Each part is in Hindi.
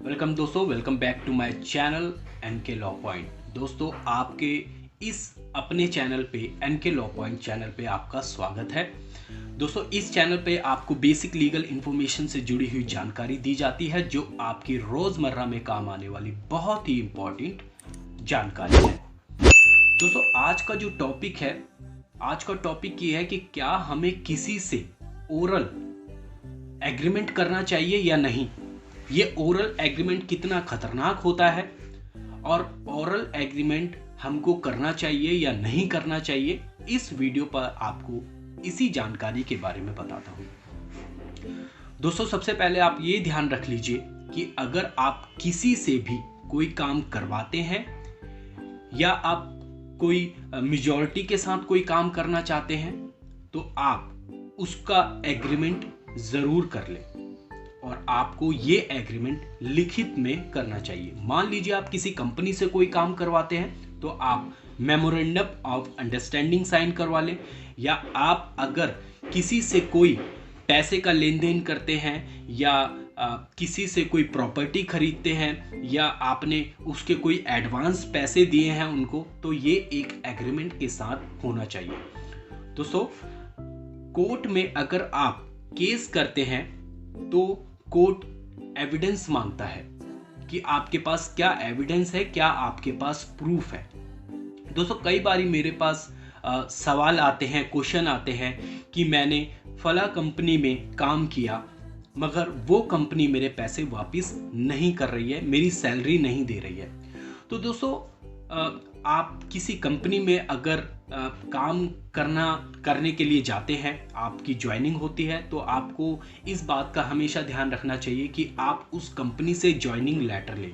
Welcome back to my channel NK law point. दोस्तों, आपके इस अपने चैनल पे एनके लॉ पॉइंट चैनल पे आपका स्वागत है। दोस्तों, इस चैनल पे आपको बेसिक लीगल इन्फॉर्मेशन से जुड़ी हुई जानकारी दी जाती है जो आपकी रोज़मर्रा में काम आने वाली बहुत ही इम्पोर्टेंट जानकारी है। दोस्तों, आज का जो टॉपिक है, आज का टॉपिक ये है कि क्या हमें किसी से ओरल एग्रीमेंट करना चाहिए या नहीं। ये ओरल एग्रीमेंट कितना खतरनाक होता है और ओरल एग्रीमेंट हमको करना चाहिए या नहीं करना चाहिए, इस वीडियो पर आपको इसी जानकारी के बारे में बताता हूँ। दोस्तों, सबसे पहले आप ये ध्यान रख लीजिए कि अगर आप किसी से भी कोई काम करवाते हैं या आप कोई मेजॉरिटी के साथ कोई काम करना चाहते हैं तो आप उसका एग्रीमेंट जरूर कर लें और आपको ये एग्रीमेंट लिखित में करना चाहिए। मान लीजिए आप किसी कंपनी से कोई काम करवाते हैं तो आप मेमोरेंडम ऑफ अंडरस्टैंडिंग साइन करवा लें, या आप अगर किसी से कोई पैसे का लेन देन करते हैं या किसी से कोई प्रॉपर्टी खरीदते हैं या आपने उसके कोई एडवांस पैसे दिए हैं उनको, तो ये एक एग्रीमेंट के साथ होना चाहिए। दोस्तों, कोर्ट में अगर आप केस करते हैं तो कोर्ट एविडेंस मांगता है कि आपके पास क्या एविडेंस है, क्या आपके पास प्रूफ है। दोस्तों, कई बार मेरे पास सवाल आते हैं, क्वेश्चन आते हैं कि मैंने फला कंपनी में काम किया मगर वो कंपनी मेरे पैसे वापस नहीं कर रही है, मेरी सैलरी नहीं दे रही है। तो दोस्तों, आप किसी कंपनी में अगर काम करने के लिए जाते हैं, आपकी ज्वाइनिंग होती है, तो आपको इस बात का हमेशा ध्यान रखना चाहिए कि आप उस कंपनी से ज्वाइनिंग लेटर लें।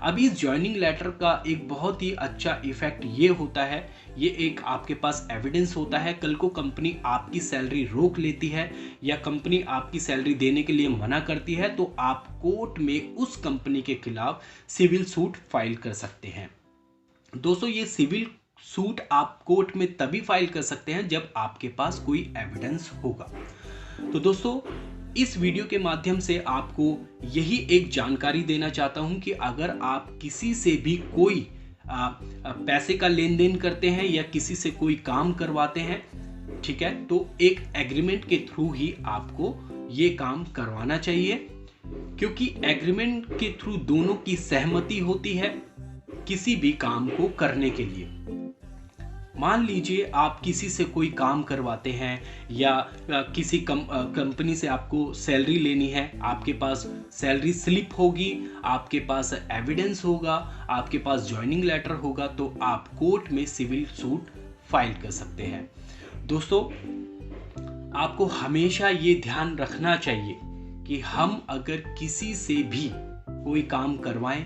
अब इस ज्वाइनिंग लेटर का एक बहुत ही अच्छा इफेक्ट ये होता है, ये एक आपके पास एविडेंस होता है। कल को कंपनी आपकी सैलरी रोक लेती है या कंपनी आपकी सैलरी देने के लिए मना करती है तो आप कोर्ट में उस कंपनी के खिलाफ सिविल सूट फाइल कर सकते हैं। दोस्तों, ये सिविल सूट आप कोर्ट में तभी फाइल कर सकते हैं जब आपके पास कोई एविडेंस होगा। तो दोस्तों, इस वीडियो के माध्यम से आपको यही एक जानकारी देना चाहता हूं कि अगर आप किसी से भी कोई पैसे का लेन देन करते हैं या किसी से कोई काम करवाते हैं, ठीक है, तो एक एग्रीमेंट के थ्रू ही आपको ये काम करवाना चाहिए, क्योंकि एग्रीमेंट के थ्रू दोनों की सहमति होती है किसी भी काम को करने के लिए। मान लीजिए आप किसी से कोई काम करवाते हैं या किसी कंपनी से आपको सैलरी लेनी है, आपके पास सैलरी स्लिप होगी, आपके पास एविडेंस होगा, आपके पास ज्वाइनिंग लेटर होगा, तो आप कोर्ट में सिविल सूट फाइल कर सकते हैं। दोस्तों, आपको हमेशा ये ध्यान रखना चाहिए कि हम अगर किसी से भी कोई काम करवाएं,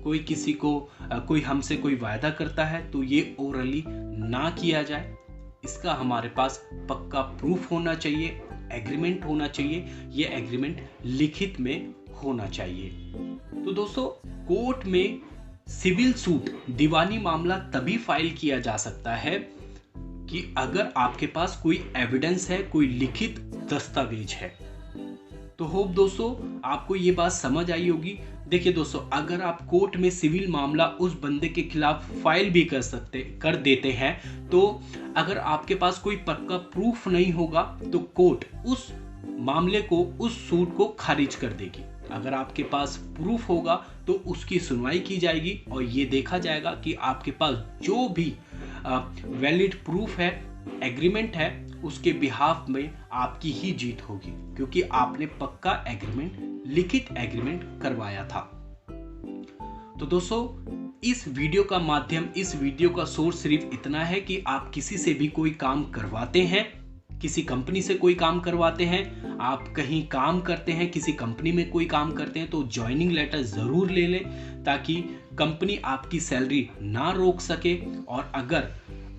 कोई हमसे कोई वायदा करता है तो ये ओरली ना किया जाए। इसका हमारे पास पक्का प्रूफ होना चाहिए, एग्रीमेंट होना चाहिए, ये एग्रीमेंट लिखित में होना चाहिए। तो दोस्तों, कोर्ट में सिविल सूट दीवानी मामला तभी फाइल किया जा सकता है कि अगर आपके पास कोई एविडेंस है, कोई लिखित दस्तावेज है। तो होप दोस्तों आपको ये बात समझ आई होगी। देखिए दोस्तों, अगर आप कोर्ट में सिविल मामला उस बंदे के खिलाफ फाइल भी कर देते हैं, तो अगर आपके पास कोई पक्का प्रूफ नहीं होगा तो कोर्ट उस मामले को, उस सूट को खारिज कर देगी। अगर आपके पास प्रूफ होगा तो उसकी सुनवाई की जाएगी और ये देखा जाएगा कि आपके पास जो भी वैलिड प्रूफ है, एग्रीमेंट है, उसके बिहाफ में आपकी ही जीत होगी, क्योंकि आपने पक्का एग्रीमेंट, लिखित एग्रीमेंट करवाया था। तो दोस्तों, इस वीडियो का सोर्स सिर्फ इतना है कि आप किसी से भी कोई काम करवाते हैं, किसी कंपनी से कोई काम करवाते हैं, आप कहीं काम करते हैं, किसी कंपनी में कोई काम करते हैं, तो ज्वाइनिंग लेटर जरूर ले लें ताकि कंपनी आपकी सैलरी ना रोक सके, और अगर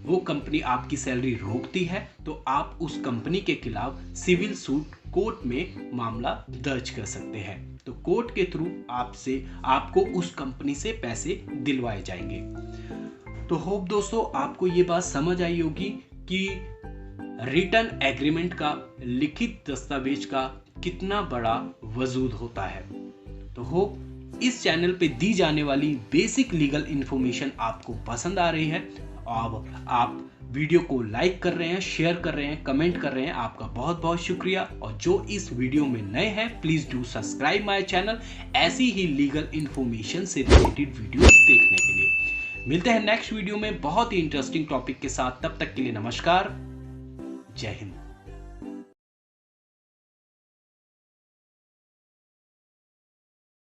वो कंपनी आपकी सैलरी रोकती है तो आप उस कंपनी के खिलाफ सिविल सूट कोर्ट में मामला दर्ज कर सकते हैं। तो कोर्ट के थ्रू आपको उस कंपनी से पैसे दिलवाए जाएंगे। तो होप दोस्तों आपको ये बात समझ आई होगी कि रिटन एग्रीमेंट का, लिखित दस्तावेज का कितना बड़ा वजूद होता है। तो होप इस चैनल पे दी जाने वाली बेसिक लीगल इन्फॉर्मेशन आपको पसंद आ रही है, अब आप वीडियो को लाइक कर रहे हैं, शेयर कर रहे हैं, कमेंट कर रहे हैं, आपका बहुत बहुत शुक्रिया। और जो इस वीडियो में नए हैं, please do subscribe my channel ऐसी ही लीगल इन्फॉर्मेशन से रिलेटेड वीडियोस देखने के लिए। मिलते हैं नेक्स्ट वीडियो में बहुत ही इंटरेस्टिंग टॉपिक के साथ। तब तक के लिए नमस्कार, जय हिंद।